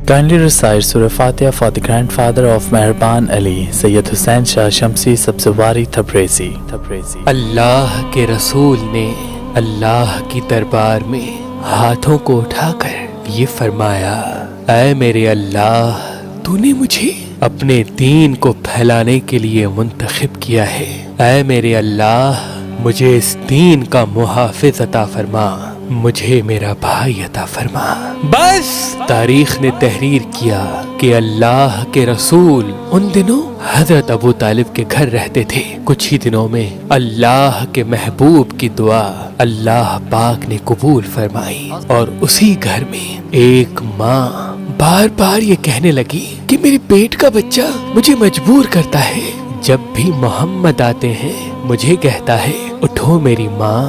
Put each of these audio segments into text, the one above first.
Kindly recite Surah Fatiha for the grandfather of Mehraban Ali, Sayyid Hussain Shah Shamsi Sabzawari Tabrizi. اللہ کے رسول نے اللہ کی دربار میں ہاتھوں کو اٹھاکر یہ فرمایا، اے میرے اللہ، تو نے مجھے اپنے دین کو پھیلانے کے لیے منتخب کیا ہے۔ اے میرے اللہ، مجھے اس دین کا محافظ عطا فرما، مجھے میرا بھائی عطا فرما۔ بس تاریخ نے تحریر کیا کہ اللہ کے رسول ان دنوں حضرت ابو طالب کے گھر رہتے تھے۔ کچھ ہی دنوں میں اللہ کے محبوب کی دعا اللہ پاک نے قبول فرمائی، اور اسی گھر میں ایک ماں بار بار یہ کہنے لگی کہ میرے پیٹ کا بچہ مجھے مجبور کرتا ہے، جب بھی محمد آتے ہیں مجھے کہتا ہے اٹھو میری ماں،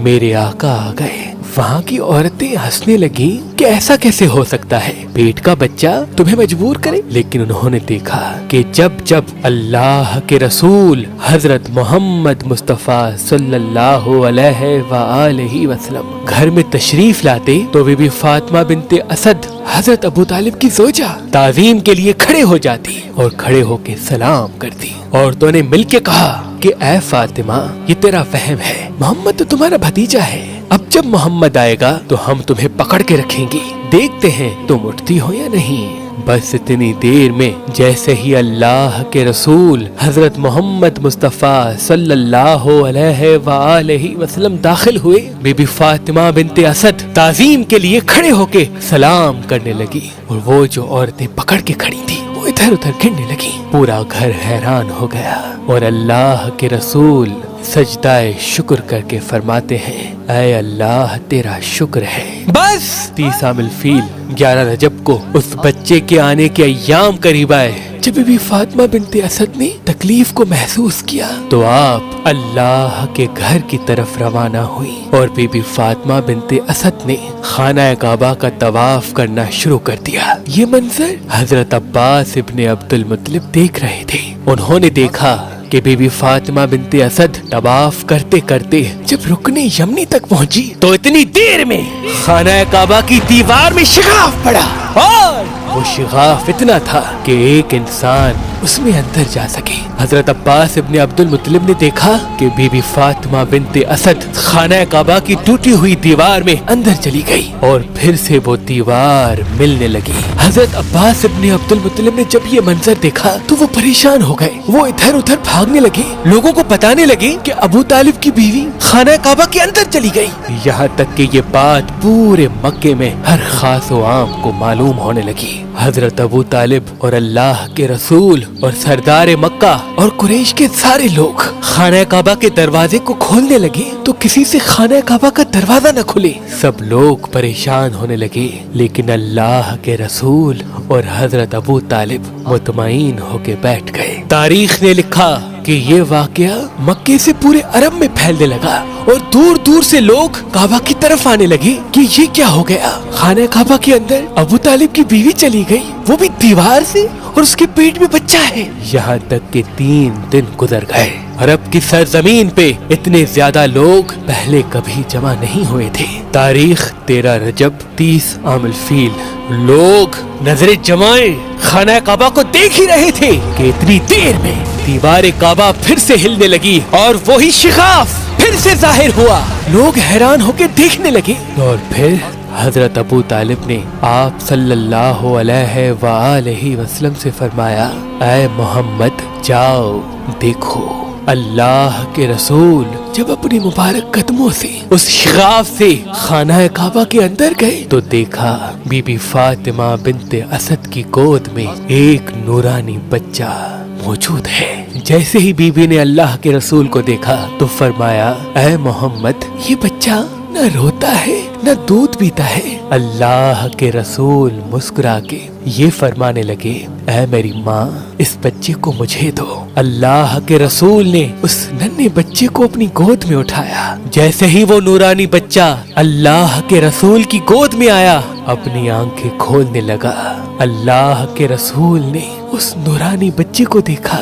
میرے آقا آ گئے۔ وہاں کی عورتیں ہنسنے لگیں کہ ایسا کیسے ہو سکتا ہے، پیٹ کا بچہ تمہیں مجبور کرے۔ لیکن انہوں نے دیکھا کہ جب جب اللہ کے رسول حضرت محمد مصطفیٰ صلی اللہ علیہ وآلہ وسلم گھر میں تشریف لاتے تو بی بی فاطمہ بنت اسد حضرت ابو طالب کی زوجہ تعظیم کے لیے کھڑے ہو جاتی اور کھڑے ہو کے سلام کرتی۔ عورتوں نے مل کے کہا کہ اے فاطمہ، یہ تیرا فہم ہے، محمد تو تمہارا بھتیجا ہے، اب جب محمد آئے گا تو ہم تمہیں پکڑ کے رکھیں گے، دیکھتے ہیں تم اٹھتی ہو یا نہیں۔ بس اتنی دیر میں جیسے ہی اللہ کے رسول حضرت محمد مصطفیٰ صلی اللہ علیہ وآلہ وسلم داخل ہوئے، بی بی فاطمہ بنت اسد تعظیم کے لیے کھڑے ہو کے سلام کرنے لگی، اور وہ جو عورتیں پکڑ کے کھڑی تھی وہ ادھر ادھر گرنے لگی۔ پورا گھر حیران ہو گیا، اور اللہ کے رسول سجدہ شکر کر کے فرماتے ہیں، اے اللہ تیرا شکر ہے۔ بس 30 عام الفیل 11 رجب کو اس بچے کے آنے کے ایام قریب آئے۔ جب بی بی فاطمہ بنت اسد نے تکلیف کو محسوس کیا تو آپ اللہ کے گھر کی طرف روانہ ہوئی، اور بی بی فاطمہ بنت اسد نے خانہ کعبہ کا طواف کرنا شروع کر دیا۔ یہ منظر حضرت عباس ابن عبد المطلب دیکھ رہے تھے۔ انہوں نے دیکھا کہ بی بی فاطمہ بنت اسد طواف کرتے کرتے جب رکن یمنی تک پہنچی تو اتنی دیر میں خانہ کعبہ کی دیوار میں شگاف پڑا، اور وہ شگاف اتنا تھا کہ ایک انسان اس میں اندر جا سکے۔ حضرت عباس ابن عبد المطلب نے دیکھا کہ بی بی فاطمہ بنت اسد خانہ کعبہ کی ٹوٹی ہوئی دیوار میں اندر چلی گئی، اور پھر سے وہ دیوار ملنے لگی۔ حضرت عباس ابن عبد المطلب نے جب یہ منظر دیکھا تو وہ پریشان ہو گئے، وہ ادھر ادھر بھاگنے لگے، لوگوں کو بتانے لگے کہ ابو طالب کی بیوی خانہ کعبہ کے اندر چلی گئی، یہاں تک کہ یہ بات پورے مکے میں ہر خاص و عام کو معلوم ہونے لگی۔ حضرت ابو طالب اور اللہ کے رسول اور سردار مکہ اور قریش کے سارے لوگ خانہ کعبہ کے دروازے کو کھولنے لگے تو کسی سے خانہ کعبہ کا دروازہ نہ کھلے۔ سب لوگ پریشان ہونے لگے، لیکن اللہ کے رسول اور حضرت ابو طالب مطمئن ہو کے بیٹھ گئے۔ تاریخ نے لکھا کہ یہ واقعہ مکے سے پورے عرب میں پھیلنے لگا، اور دور دور سے لوگ کعبہ کی طرف آنے لگے کہ یہ کیا ہو گیا، خانہ کعبہ کے اندر ابو طالب کی بیوی چلی گئی، وہ بھی دیوار سے، اور اس کے پیٹ میں بچہ ہے۔ یہاں تک کہ 3 دن گزر گئے۔ عرب کی سرزمین پہ اتنے زیادہ لوگ پہلے کبھی جمع نہیں ہوئے تھے۔ تاریخ 13 رجب 30 عام الفیل لوگ نظریں جمائے خانہ کعبہ کو دیکھ ہی رہے تھے کہ اتنی دیر میں دیوار کعبہ پھر سے ہلنے لگی، اور وہی شگاف پھر سے ظاہر ہوا۔ لوگ حیران ہو کے دیکھنے لگے، اور پھر حضرت ابو طالب نے آپ صلی اللہ علیہ وآلہ وسلم سے فرمایا، اے محمد جاؤ دیکھو۔ اللہ کے رسول جب اپنی مبارک قدموں سے اس شگاف سے خانہ کعبہ کے اندر گئے تو دیکھا بی بی فاطمہ بنت اسد کی گود میں ایک نورانی بچہ موجود ہے۔ جیسے ہی بی بی نے اللہ کے رسول کو دیکھا تو فرمایا، اے محمد، یہ بچہ نہ روتا ہے نہ دودھ پیتا ہے۔ اللہ کے رسول مسکرا کے یہ فرمانے لگے، اے میری ماں، اس بچے کو مجھے دو۔ اللہ کے رسول نے اس ننھے بچے کو اپنی گود میں اٹھایا۔ جیسے ہی وہ نورانی بچہ اللہ کے رسول کی گود میں آیا، اپنی آنکھیں کھولنے لگا۔ اللہ کے رسول نے اس نورانی بچے کو دیکھا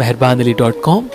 meherbanali.com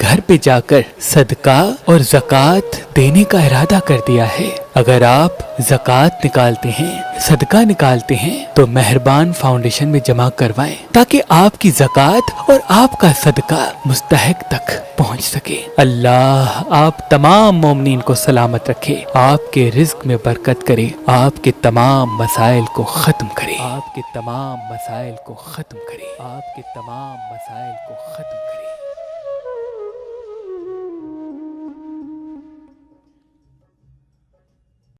گھر پہ جا کر صدقہ اور زکوٰۃ دینے کا ارادہ کر دیا ہے۔ اگر آپ زکوٰۃ نکالتے ہیں، صدقہ نکالتے ہیں تو مہربان فاؤنڈیشن میں جمع کروائیں تاکہ آپ کی زکوٰۃ اور آپ کا صدقہ مستحق تک پہنچ سکے۔ اللہ آپ تمام مومنین کو سلامت رکھے، آپ کے رزق میں برکت کرے، آپ کے تمام مسائل کو ختم کرے، آپ کے تمام مسائل کو ختم کرے، آپ کے تمام مسائل کو ختم کرے۔